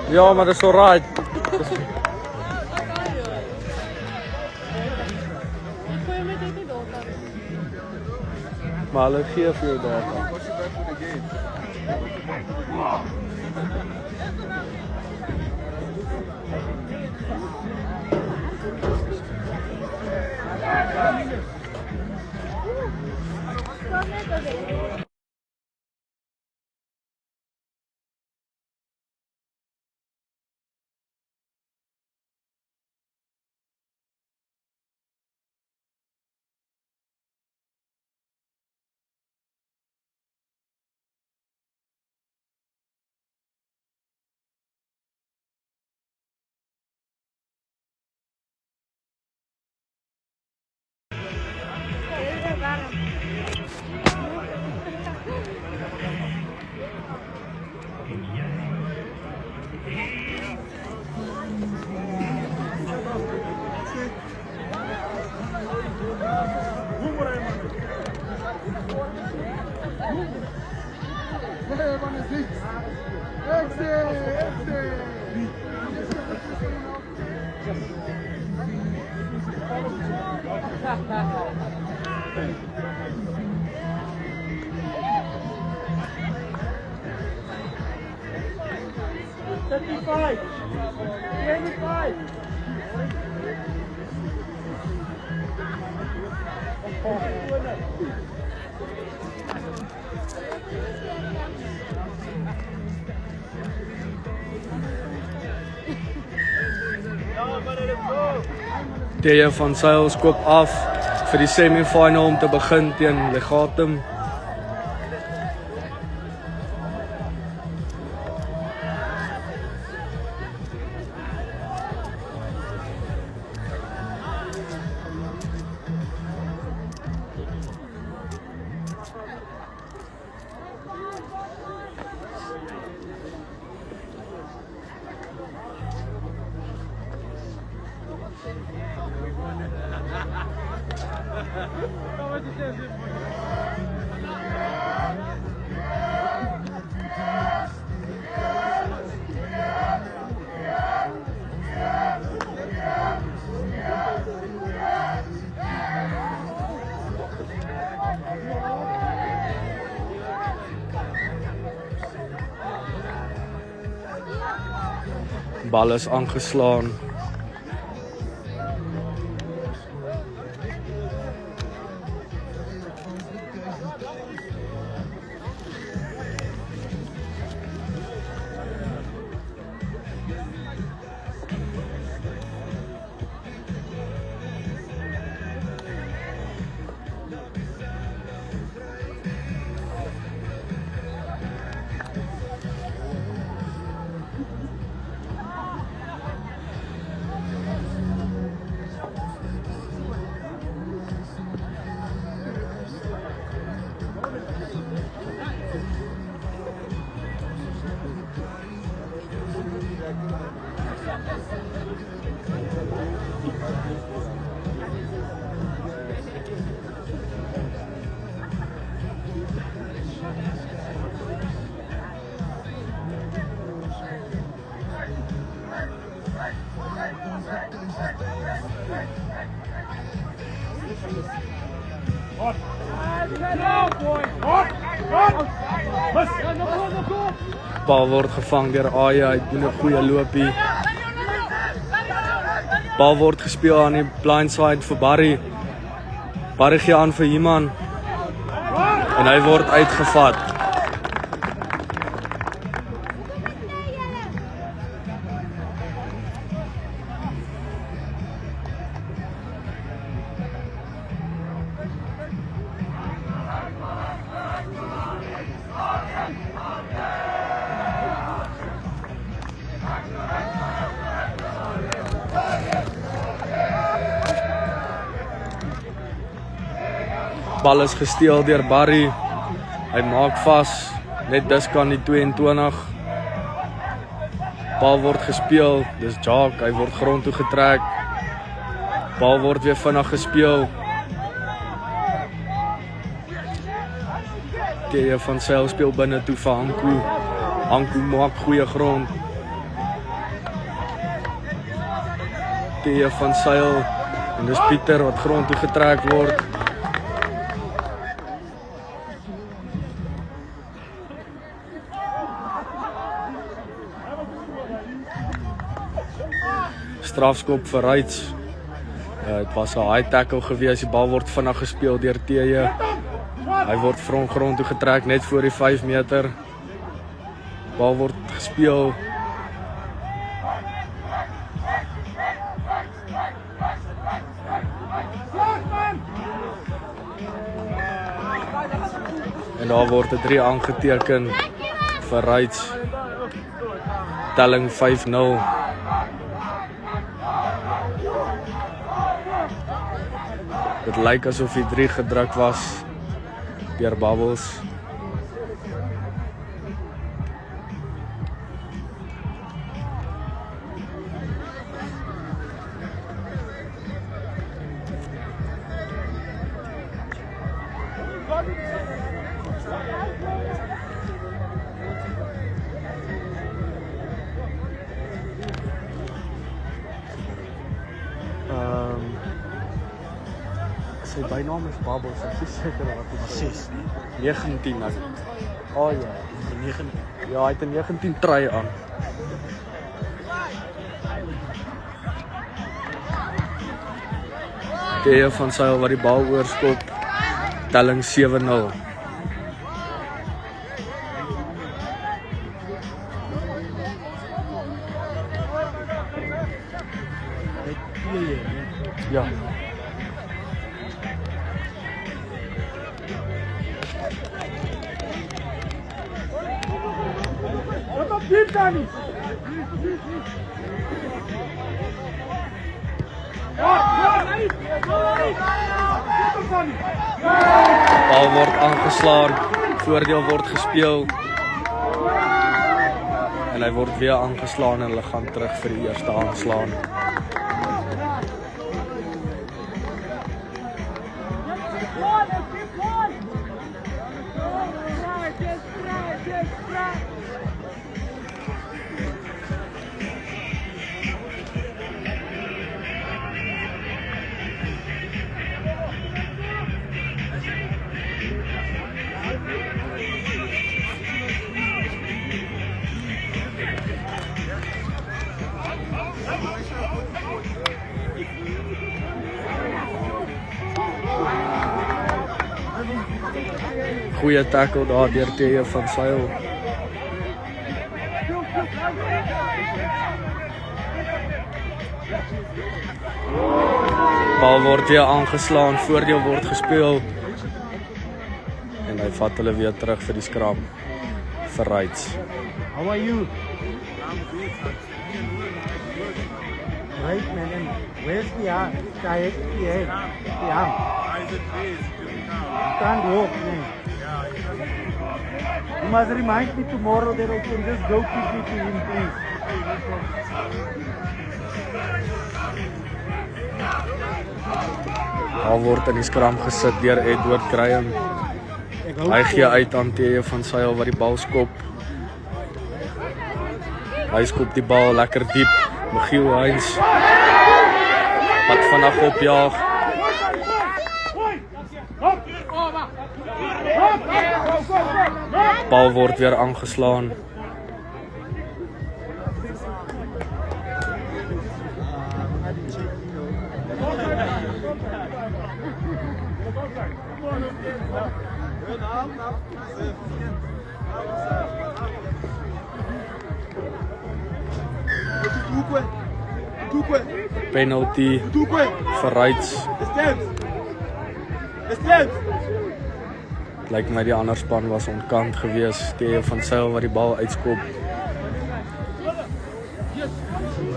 Ja, maar dat is alright. Maar hulle gee vir jou data. Deje van Sails koop af vir die semifinal om te begin teen Legatum. Bal is aangeslaan. Bal word gevang deur Aya, hy doen 'n goeie loopie. Bal word gespeel aan die blindside vir Barry. Barry gee aan vir Iman. En hy word uitgevat. Bal is gesteel deur Barry. Hy maak vas. net Duska aan die 22. Bal word gespeel, dis Jacques, hy word grond toe getrek. Bal word weer vinnig gespeel. T.J. van Sail speel binne toe vir Hanko. Hanko maak goeie grond. T.J. van Sail en dis Pieter wat grond toe getrek word. Strafskop vir Reitz. Het was 'n high tackle gewees, die bal word vinnig gespeel deur T.J. Hy word grond toe getrek net voor die 5 meter. Bal word gespeel. En daar word 'n 3 aangeteken vir Reitz. Telling 5-0. Dit lyk asof die 3 gedruk was deur Bubbles. Sy bynaam is Bubbles, ek is seker wat dit is. 19 nou. Oh ja, 19. Ja, hy het 'n 19 try aan. T.J. van Sail wat die bal oorskop. Telling 7-0. Ja. Bal word aangeslaan, voordeel word gespeel. En hy word weer aangeslaan en hulle gaan terug vir die eerste aanslaan. Goeie tackle daar deur T.J. van Sail. Bal word weer aangeslaan, voordeel word gespeel. En hy vat hulle weer terug vir die scrum vir Reitz. How are you? Right man, and where's the arm? The arm. You can't walk, man. You must remind me tomorrow that I can just go quickly to him, please. Al word in die scrum gesit deur Edward Graham. Hy gee uit aan T.J. van Sail wat die bal skop. Hy skop die bal lekker diep. Michiel Heinz wat vanaf opjaag. Bal word weer aangeslaan. Penalty vir Reitz. Lyk my die ander span was ontkant gewees. T.J. van Sail wat die bal uitskop.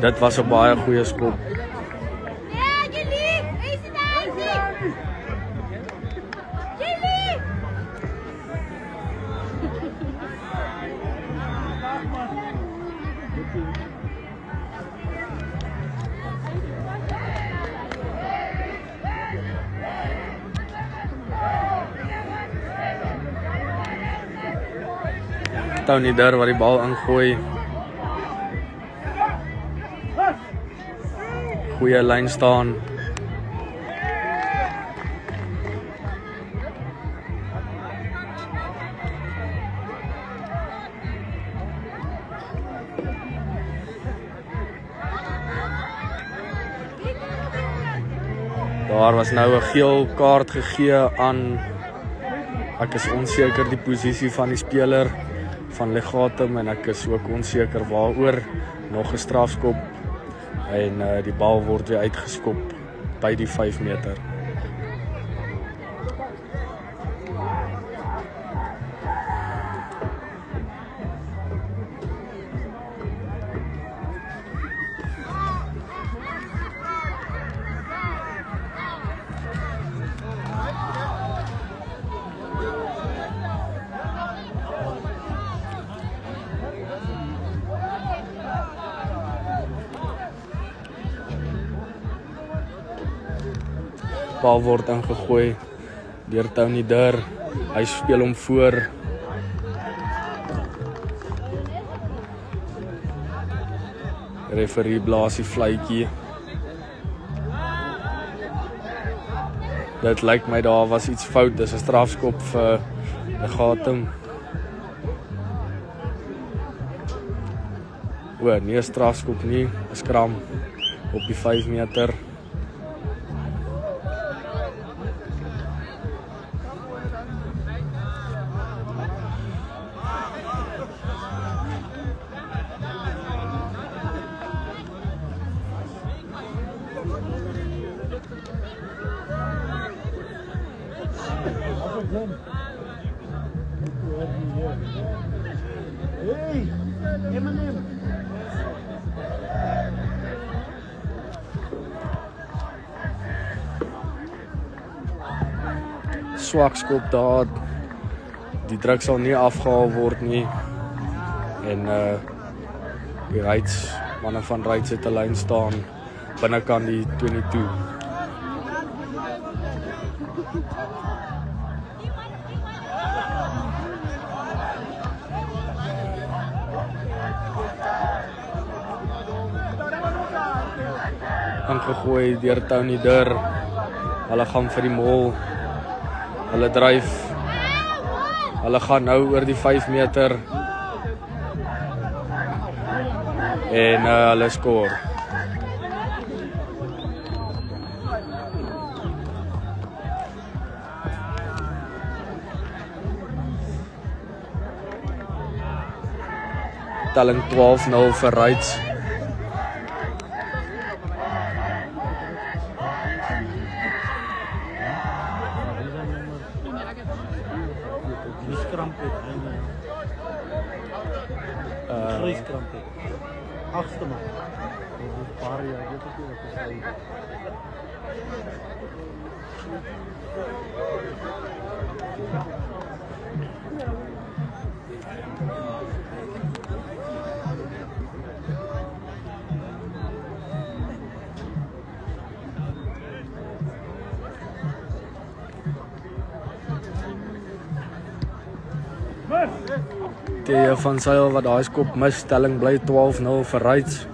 Dit was 'n baie goeie skop. Tony Dur wat die bal ingooi. Goeie lyn staan. Daar was nou 'n geel kaart gegee aan, ek is onseker die posisie van die speler van Legatum en ek is ook onseker waaroor, nog 'n strafskop en die bal word weer uitgeskop by die 5 meter. Bal word ingegooi deur Tony Dur. Hy speel hom voor. Referee blaas die fluitjie. Dit lyk my daar was iets fout. Dis 'n strafskop vir Legatum. Nee, 'n strafskop nie, 'n skram op die 5 meter. Hey, Eminem. Swak skop daar. Die druk sal nie afgehaal word nie. En die Rights, manne van Rights het 'n lyn staan binnekant die 22. Ingegooi deur Tony Dur. Hulle gaan vir die mol. Hulle dryf. Hulle gaan nou oor die 5 meter. En hulle skoor. Telling 12-0 vir Rights. Agste man. Paar jaar weet ek nie wat is hy. Die van Sail wat daai skop mis, stelling bly 12-0 vir Rights.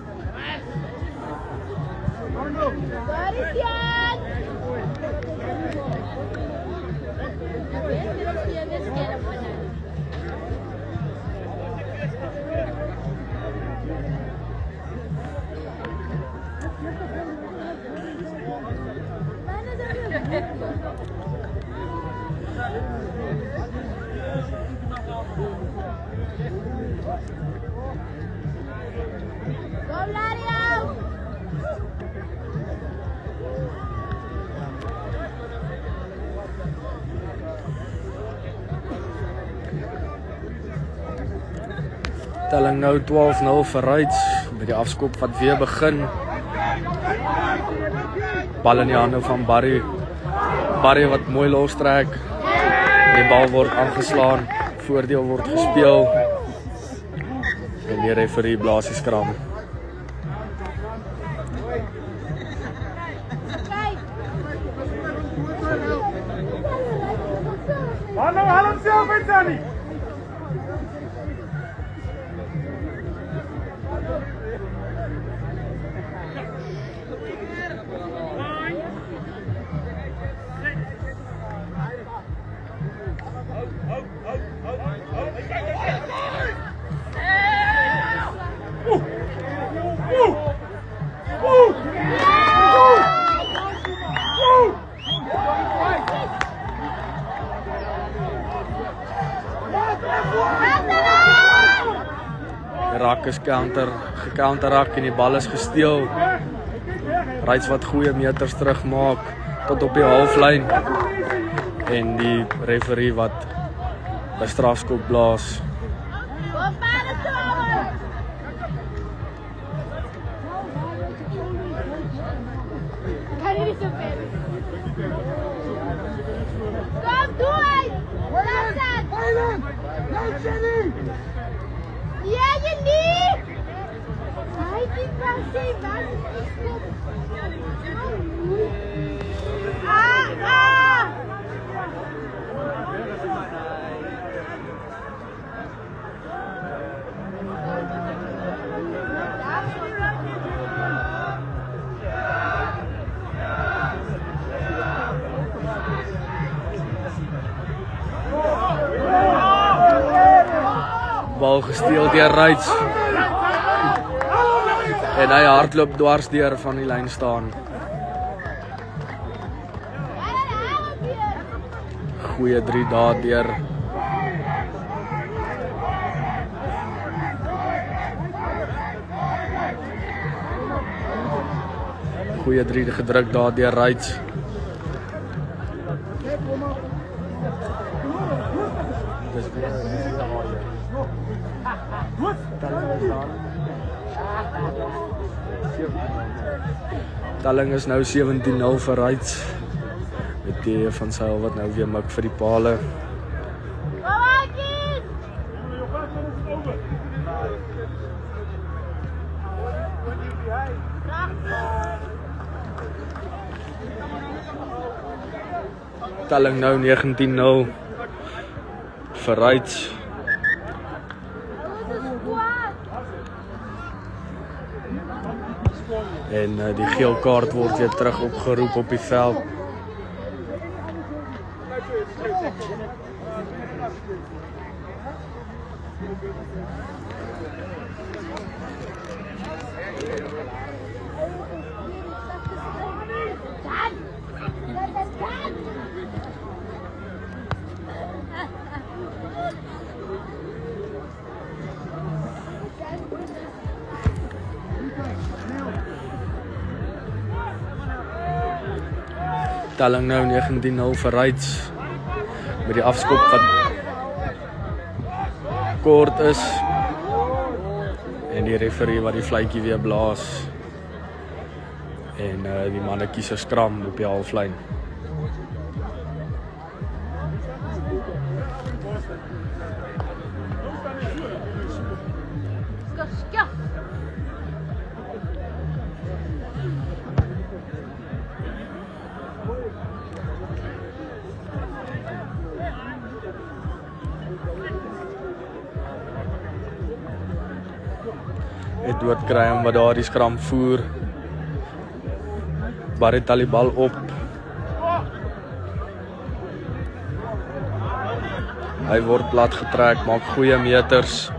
Telling nou 12-0 vir Rights by die afskop wat weer begin. Bal in die hande van Barry. Barry wat mooi los trek. Die bal word aangeslaan, voordeel word gespeel. En die referee blaas die skram. Haal homself uit, Danny. Die rak is gecounterrak en die bal is gesteel. Reitz wat goeie meters terugmaak tot op die halflyn. En die referee wat 'n strafskop blaas. Bal gesteel deur Reitz. En hy hardloop dwars deur van die lyn staan. Goeie 3 dae deur. Goeie 3 gedruk daar deur Reitz. Telling is nou 17-0 vir Reitz. Met die van Sail wat nou weer mik vir die pale. Telling nou 19-0 vir Reitz. En die geel kaart word weer terug opgeroep op die veld. Telling nou 19-0 vir Reitz. Met die afskop wat kort is. En die referee wat die fluitjie weer blaas. En die manne kies 'n skram op die halflyn. Edward Graham wat daar die skram voer. Barry tel die bal op. Hy word plat getrek, maak goeie meters.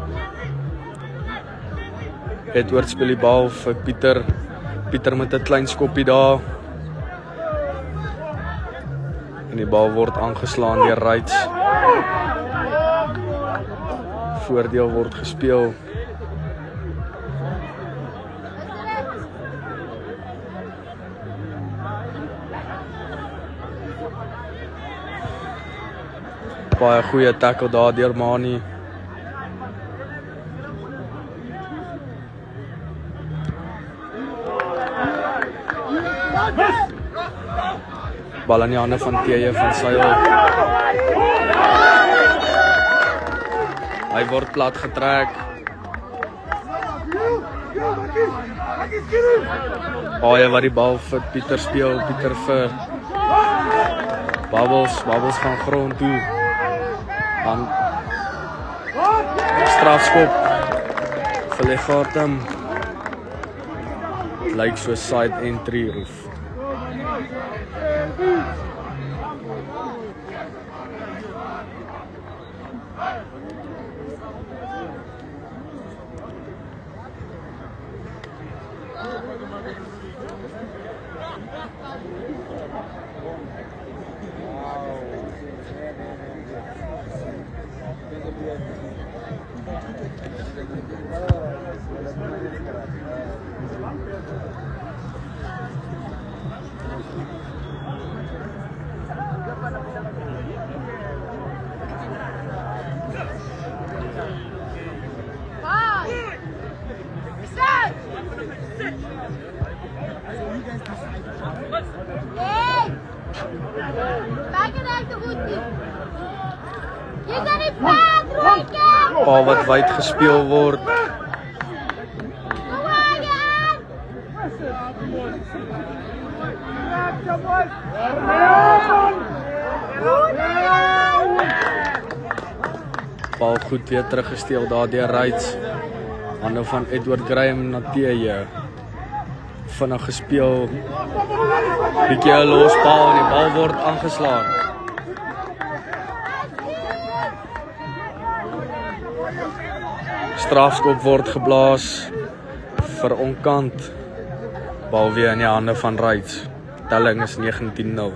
Edward speel die bal vir Pieter. Pieter met 'n klein skoppie daar. En die bal word aangeslaan deur Reitz. Voordeel word gespeel. Baie goeie tackle daar deur Mani. Bal in die hande van T.J. van Sail. Hy word plat getrek. Baie wat die bal vir Pieter speel. Pieter vir Bubbles gaan grond toe. Dan strafskop vir Legatum. Lyk so side entry roof. Bal wat wyd gespeel word. Bal goed weer teruggesteel daar deur Reitz. Hande van Edward Graham na T.J. Vinnig gespeel. Bietjie 'n losbal en die bal word aangeslaan. Strafskop word geblaas vir onkant. Bal weer in die hande van Reitz. Telling is 19-0.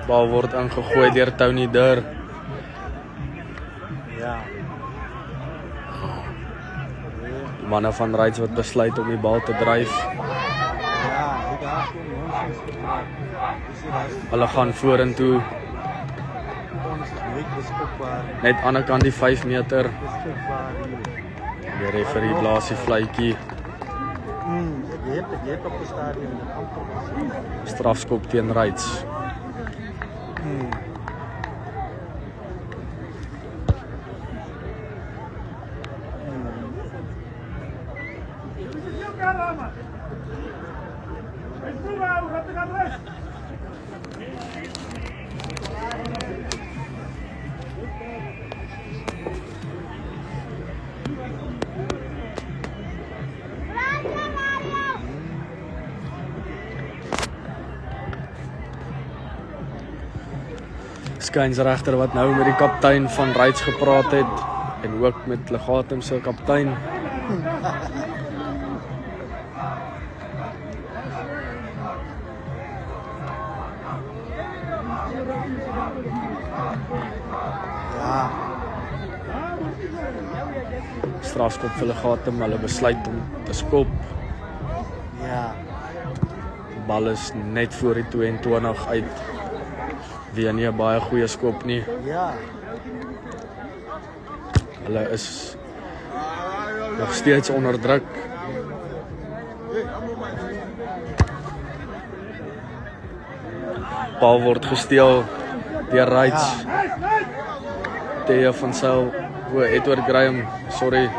Bal word ingegooi deur Tony Durr. Die manne van Reitz wat besluit om die bal te dryf. Hulle gaan vorentoe. Net aan die kant die 5 meter. Die referee blaas die fluitjie. Strafskop teen Reitz. Skynsregter wat nou met die kaptein van Reitz gepraat het en ook met Legatum se kaptein. Strafskop vir Legatum, hulle besluit om te skop. Bal is net voor die 22 uit. Weer nie 'n baie goeie skop nie. Hulle is nog steeds onder druk. Bal word gesteel deur Reitz. T.J. van Sail, Edward Graham, sorry,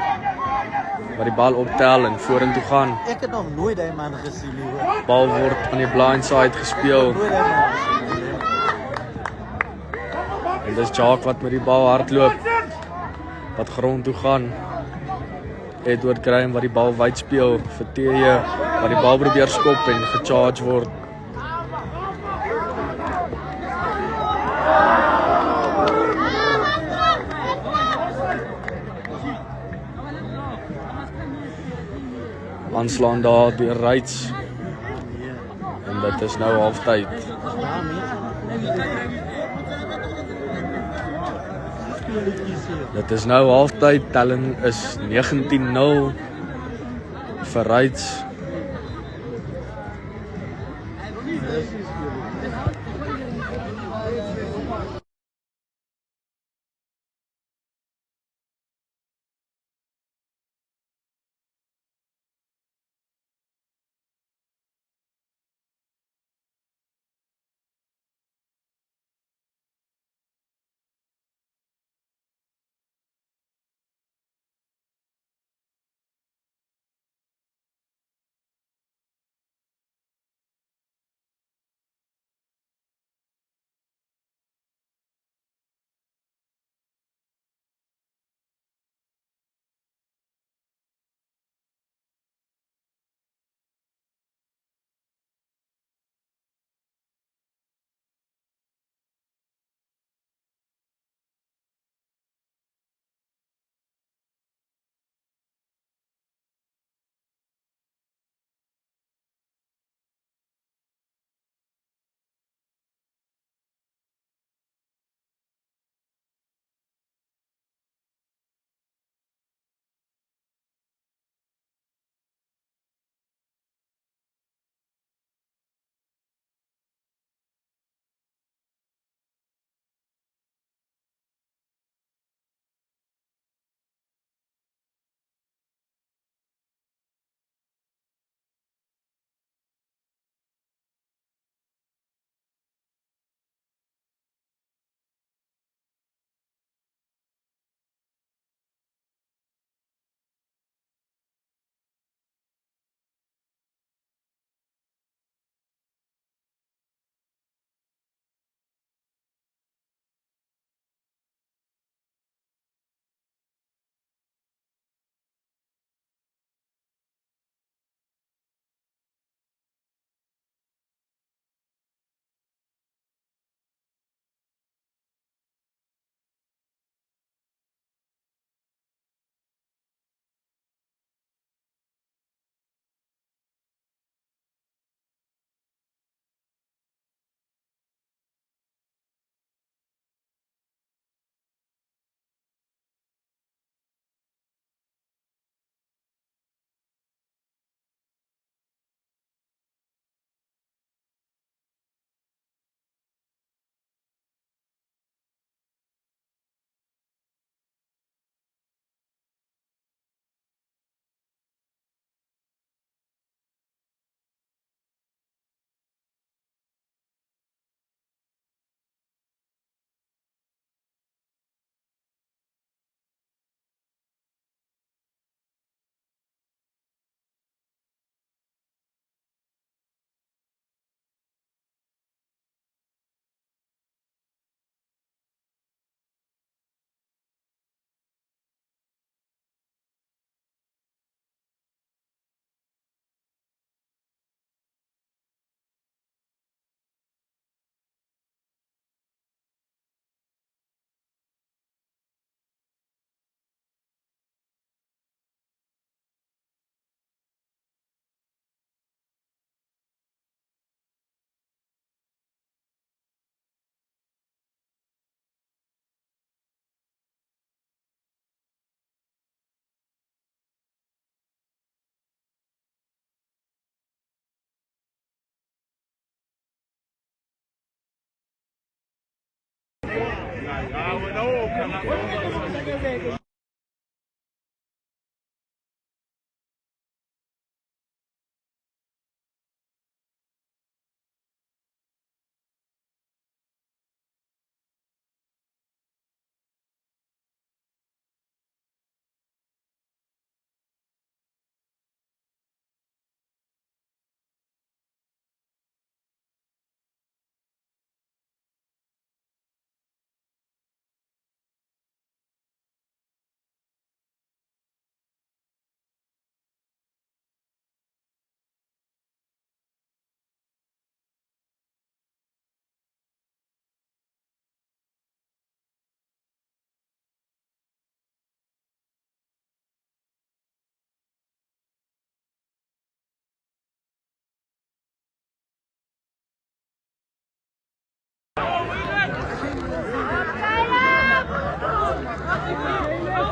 wat die bal optel en vorentoe gaan. Ek het nog nooit daai man gesien nie, hoor. Bal word aan die blind side gespeel. En dis Jacques wat met die bal hardloop, wat grond toe gaan. Edward Graham wat die bal wyd speel vir T.J. wat die bal probeer skop en gecharge word. Aanslaan daar deur Reitz. En dit is nou halftyd. Dit is nou halftyd, telling is 19-0 vir Reitz.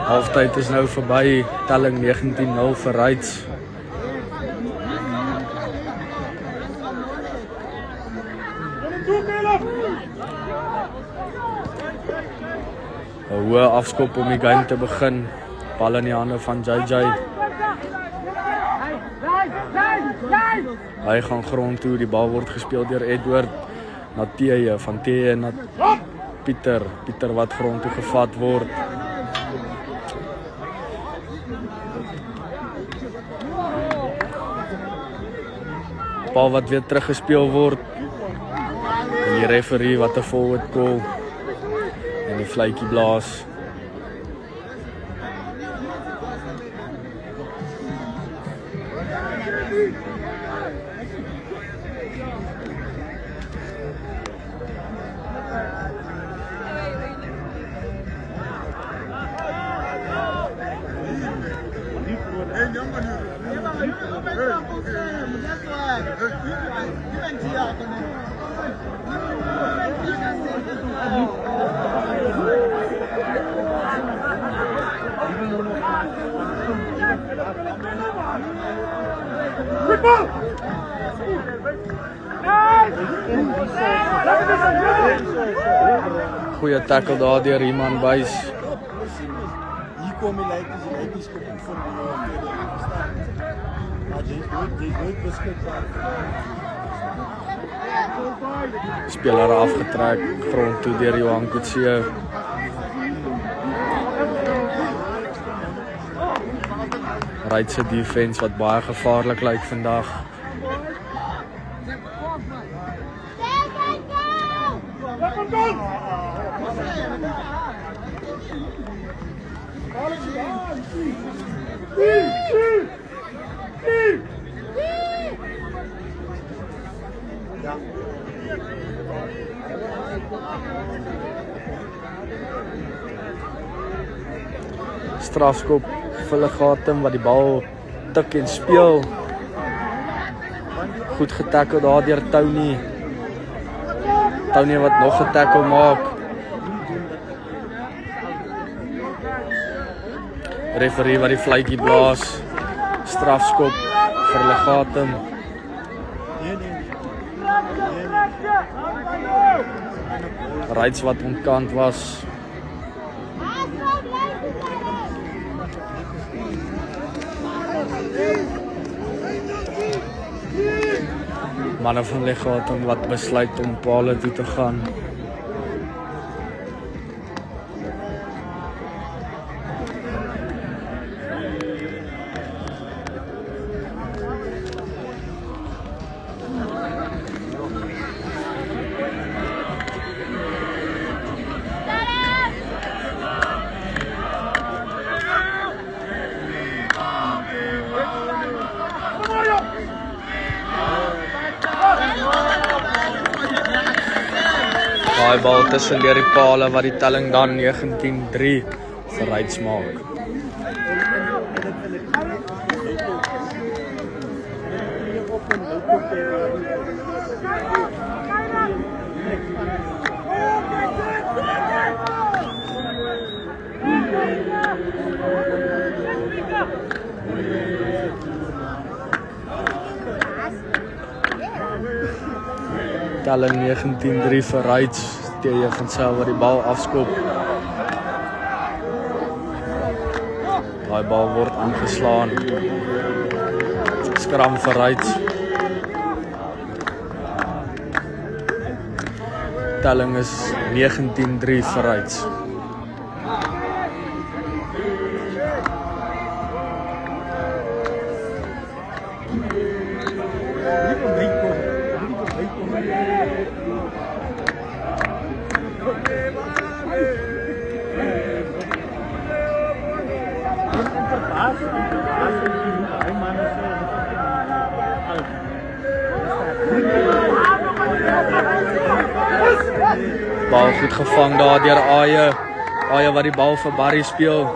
Halftyd is nou verby, telling 19-0 vir Rights. Een hoë afskop om die game te begin. Bal in die hande van JJ. Hy gaan grond toe, die bal word gespeel deur Edward na Teje, van Teje na Pieter. Pieter wat grond toe gevat word. Bal wat weer teruggespeel word. En die referee wat 'n forward call en die fluitjie blaas. Goeie tackle daar deur Iman Buys. Hier kom die lykkies kom oefen. Maar jy nooit beskikbaar. Speler afgetrek, grond toe deur Johan Kutse. Rights se defense wat baie gevaarlik lyk vandag. Strafskop vir Legatum wat die bal tik en speel. Goed getackle daar deur Tony. Tony wat nog 'n tackle maak. Referee wat die fluitjie blaas. Strafskop vir Legatum. Rights wat ontkant was. Manne van Legatum wat besluit om pale toe te gaan. Daai bal tussen deur die pale wat die telling dan 19-3 vir Rights maak. Telling 19-3 vir Rights. Teje van Sel wat die bal afskop. Daai bal word aangeslaan. Skram vir Rights. Telling is 19-3 vir Rights. Bal goed gevang daar deur Aye wat die bal vir Barry speel.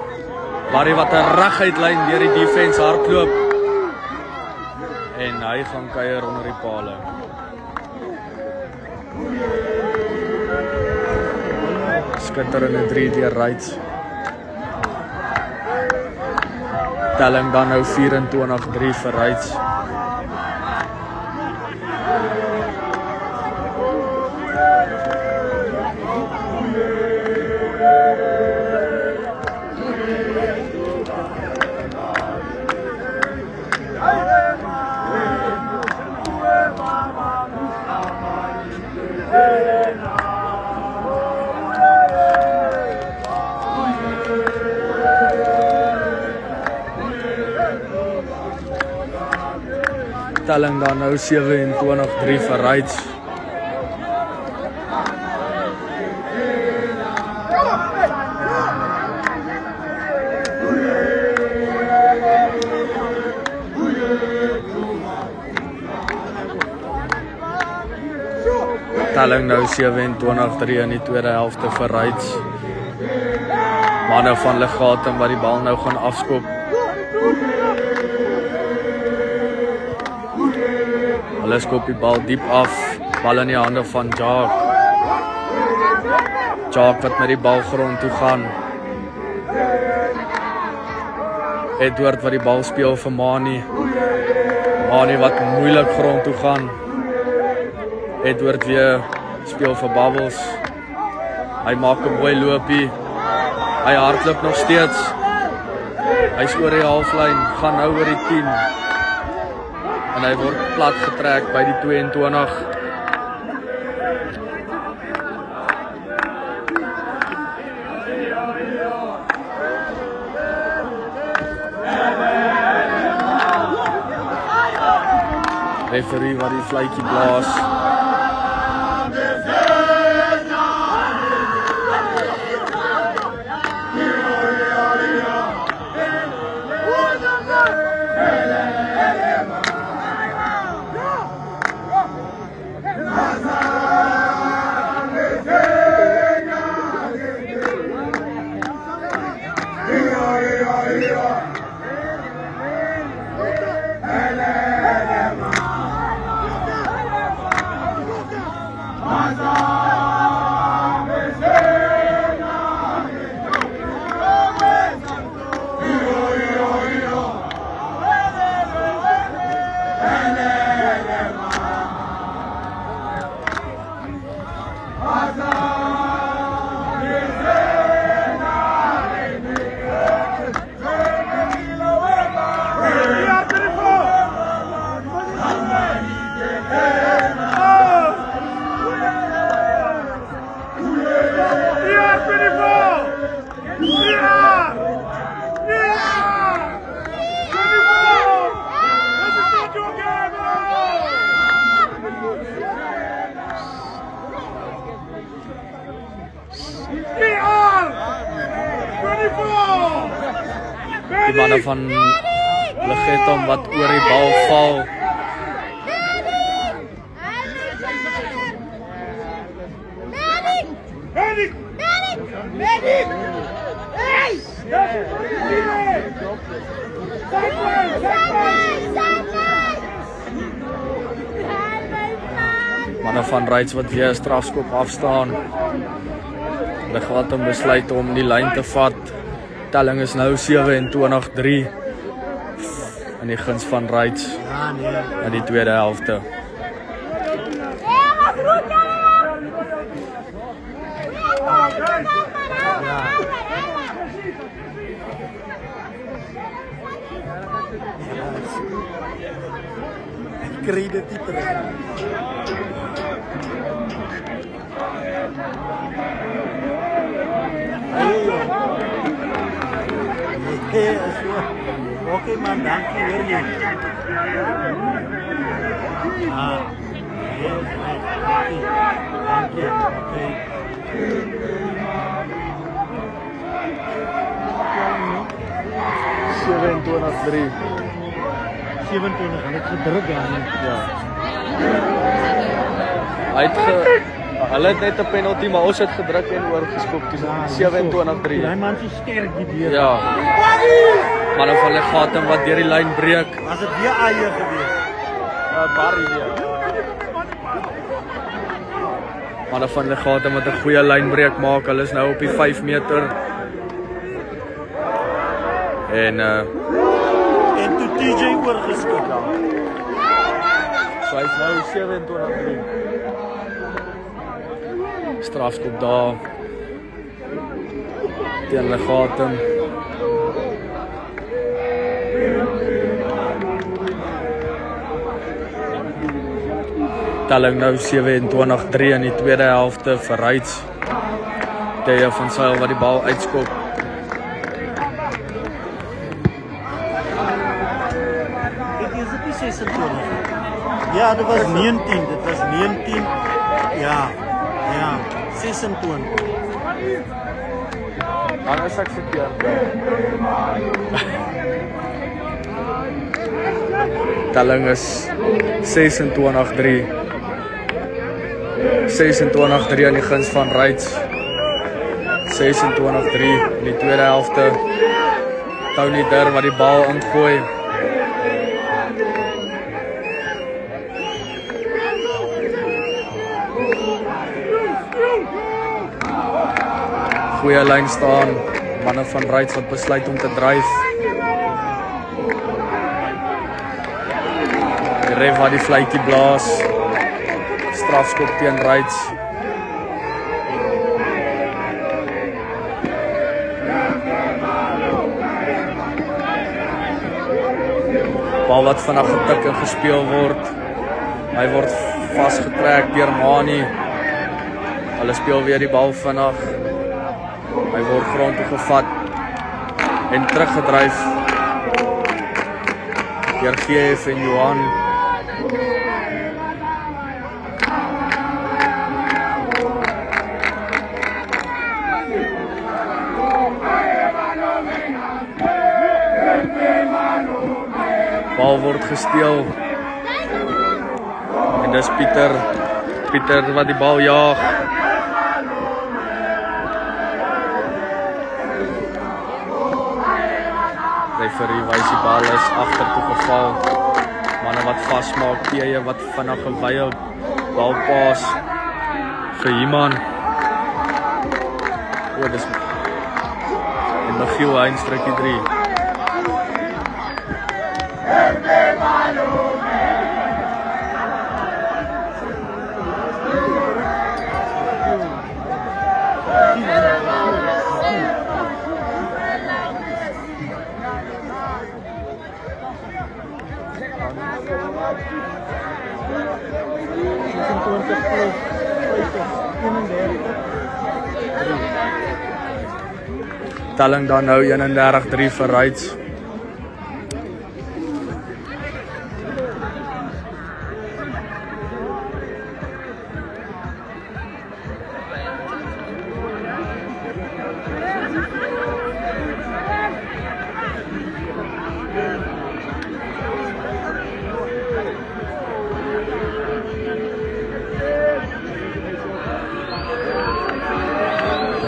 Barry wat 'n reguit lyn deur die defense hardloop. En hy gaan kuier onder die pale. Skitterende 3 deur Rights. Telling dan nou 24-3 vir Rights. Telling dan nou 27-3 vir Rights. Telling nou 27-3 in die tweede helfte vir Rights. Manne van Legatum wat die bal nou gaan afskop. Hulle skop die bal diep af. Bal in die hande van Jacques. Jacques wat met die bal grond toe gaan. Edward wat die bal speel vir Mani. Mani wat moeilik grond toe gaan. Edward weer speel vir Bubbles. Hy maak 'n mooi loopie. Hy hardloop nog steeds. Hy's oor die halflyn, gaan nou oor die 10. En hy word plat getrek by die 22. Referee wat die fluitjie blaas. Die manne van Legatum wat oor die bal val. Manne van Rights wat weer 'n strafskop afstaan. Legatum besluit om die lyn te vat. Telling is nou 27-3 in die guns van Rights in die tweede helfte. Ek kry dit nie terug. Hey, oké man, dankie hoor jy. Dankie. $27-3. 27, en ek gedruk daar. Ja. Hulle het net 'n penalty, maar ons het gedruk en oorgeskop. Dis 27-3. Daai man is sterk die deur. Ja. Manne van Legatum wat deur die lyn breek. Was dit weer eie gewees? Barry weer. Manne van Legatum wat 'n goeie lynbreek maak. Hulle is nou op die 5 meter. En toe TJ oorgeskop. So hy's nou 27-3. Strafskop daar. Teen Legatum. Telling nou 27-3 in die tweede helfte vir Ryds. Tye van Sail wat die bal uitskop. Is dit nie 26? Ja, dit was 19. Dit was 19. Ja, 26. Dan is ek verkeerd. Telling is 26-3. 26-3 in die guns van Ryds. 26-3 in die tweede helfte. Tony Dur wat die bal ingooi. Goeie lyn staan. Manne van Ryds wat besluit om te dryf. Die ref wat die fluitjie blaas. Strafskop teen Ryds. Bal wat vinnig getik en gespeel word. Hy word vasgetrek deur Mani. Hulle speel weer die bal vinnig. Hy word grond toe gevat en teruggedryf deur GF en Johan. Bal word gesteel en dis Pieter wat die bal jaag. Referee wys die bal is agtertoe geval. Manne wat vasmaak, Tye wat vinnig gewye bal pas vir Iman. Dis en Michiel Heinstrikkie 3. Telling dan nou 31-3 vir Ryds.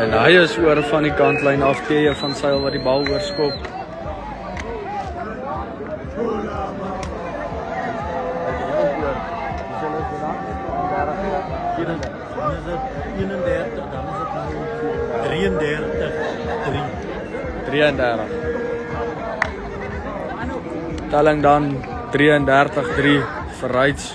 En hy is oor van die kantlyn af, Tye van Sail wat die bal oorskop. Telling dan 33-3 vir Ryds.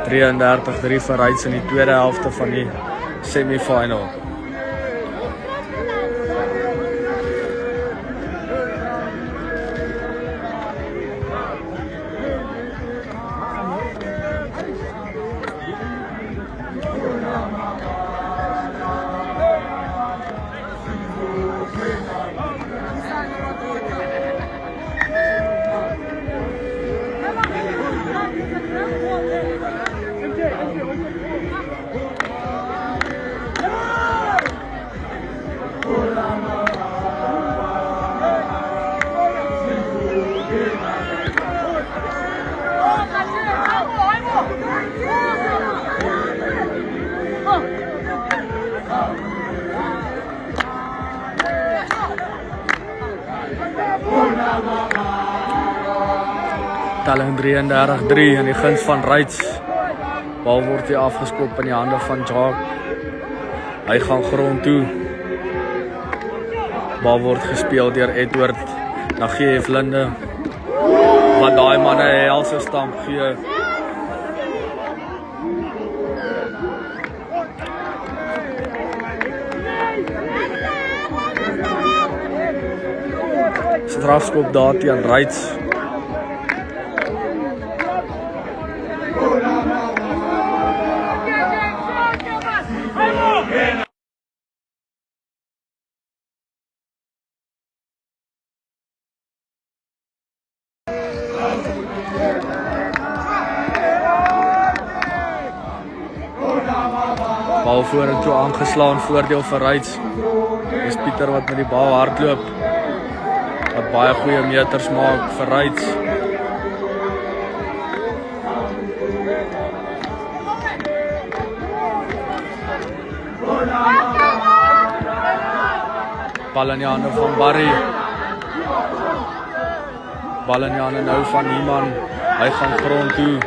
33-3 vir Ryds in die tweede helfte van die semi-final. Telling 33-3 in die guns van Reitz. Bal word hier afgeskop in die hande van Jacques. Hy gaan grond toe. Bal word gespeel deur Edward na GF Linde. Wat daai manne 'n helse stamp gee. Strafskop daar teen Reitz. Bal vorentoe aangeslaan, voordeel vir Reitz. Dis Pieter wat met die bal hardloop. Wat baie goeie meters maak vir Reitz. Bal in die hande van Barry. Bal in die hande nou van Iman. Hy gaan grond toe.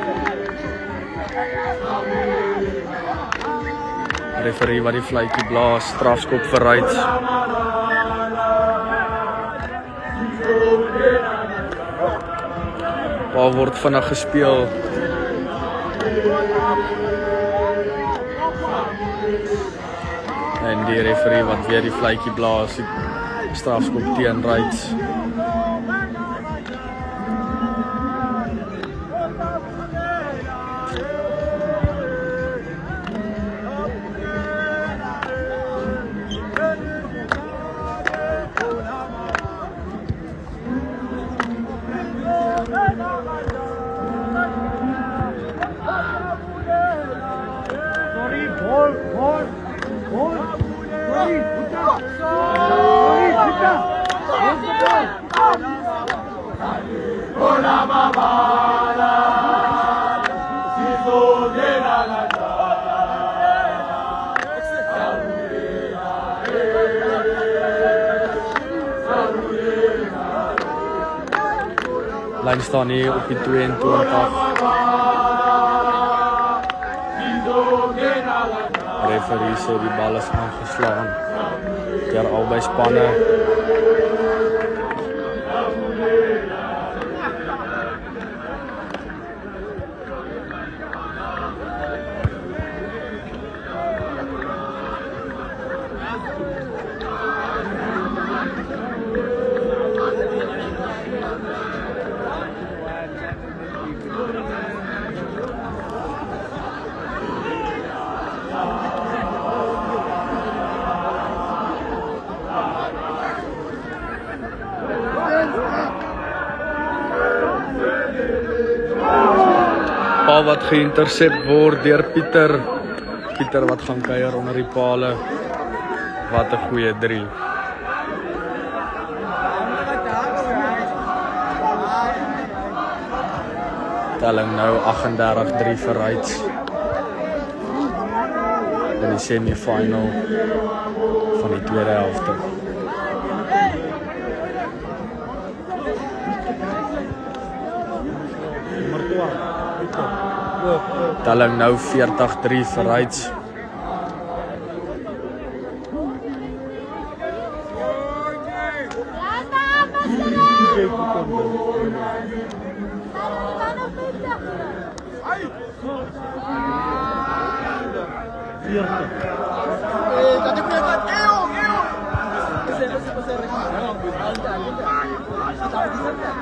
Referee wat die fluitjie blaas, strafskop vir Reitz. Bal word vinnig gespeel. En die referee wat weer die fluitjie blaas, die strafskop teen Reitz. Lyn staan hier op die 22. Referee sê die bal is aangeslaan deur albei spanne. Bal wat geïntersep word deur Pieter. Pieter wat gaan kuier onder die pale. Wat 'n goeie 3. Telling nou 38-3 vir Reitz. In die semi-final van die tweede helfte. Telling nou 40-3 vir Reitz.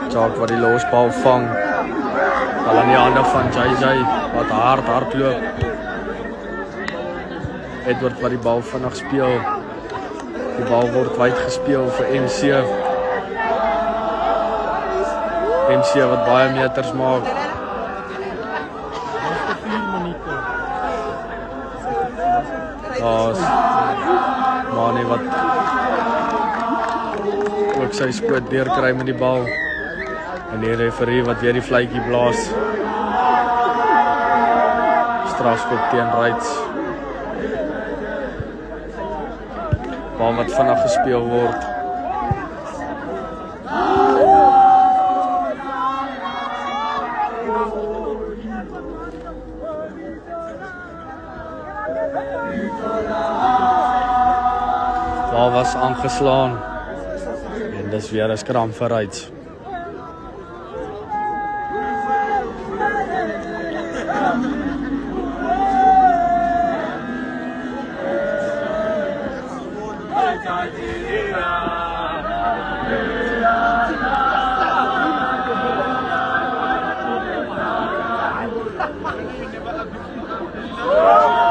Jacques wat die losbal vang. Bal in die hande van JJ wat hard loop. Edward wat die bal vinnig speel. Die bal word wyd gespeel vir MC. MC wat baie meters maak. Mane wat ook sy skoot deurkry met die bal. En die referee wat weer die fluitjie blaas. Strafskop teen Reitz. Bal wat vinnig gespeel word. Bal was aangeslaan. En dis weer 'n skram vir Rights.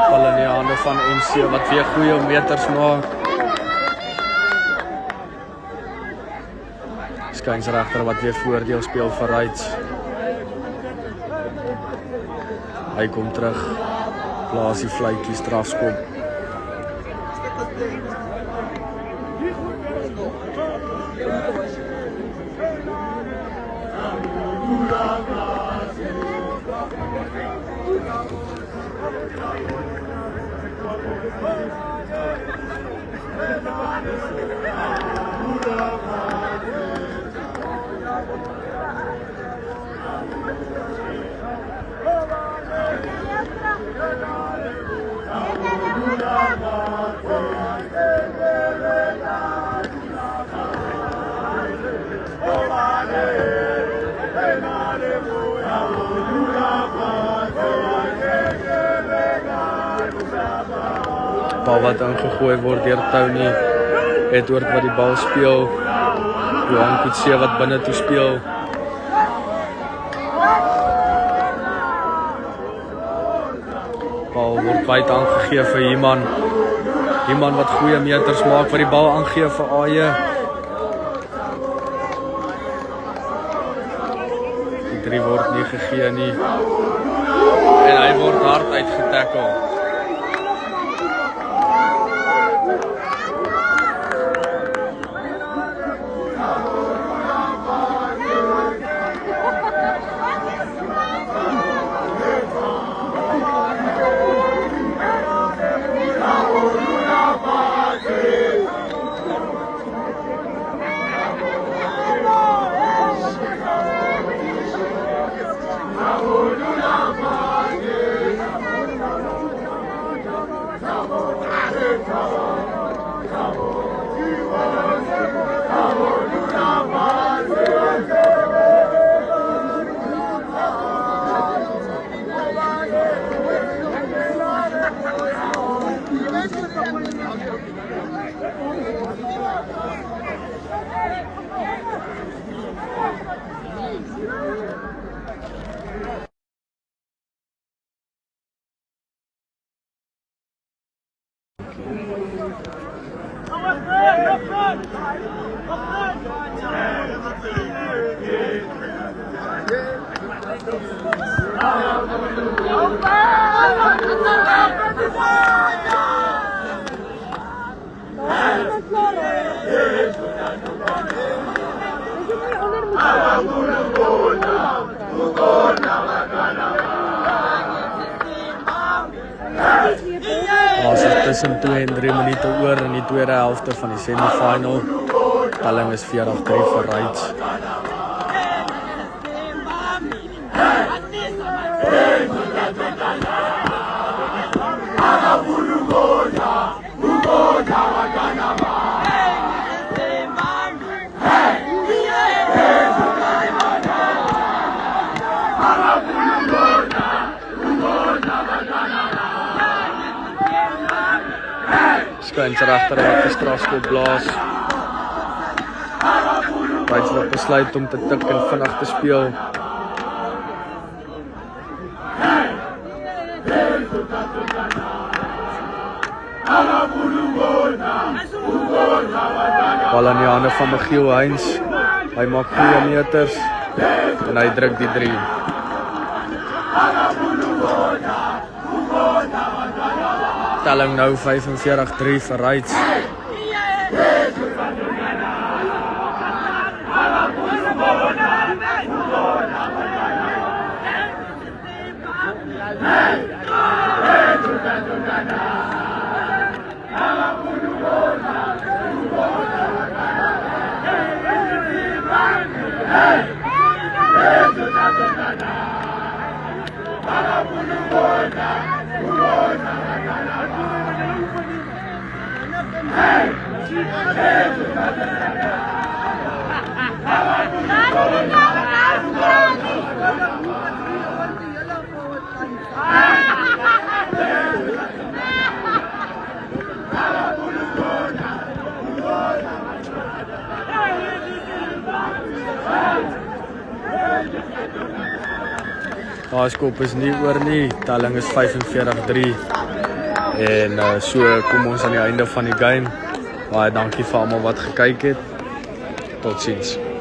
Bal in die hande van MC wat weer goeie meters maak. Skynsregter wat weer voordeel speel vir Rights. Hy kom terug. Plaas die fluitjie strafskop. Bal wat ingegooi word deur Tony. Edward wat die bal speel. Johan Kutse wat binne toe speel. Bal word wyd aangegee vir Iman. Iman wat goeie meters maak wat die bal aangee vir Aye. Die 3 word nie gegee nie. En hy word hard uitgetackle. Tussen 2 en 3 minute oor in die tweede helfte van die semifinal. Telling is 40-3 vir Rights. Skynsregter wat die strafskop blaas. Rights wat besluit om te tik en vinnig te speel. Bal in die hande van Michiel Heinz. Hy maak goeie meters en hy druk die 3. Telling nou 45-3 vir Rights. Daai skop is nie oor nie. Telling is 45-3. En so kom ons aan die einde van die game. Baie dankie vir almal wat gekyk het. Totsiens.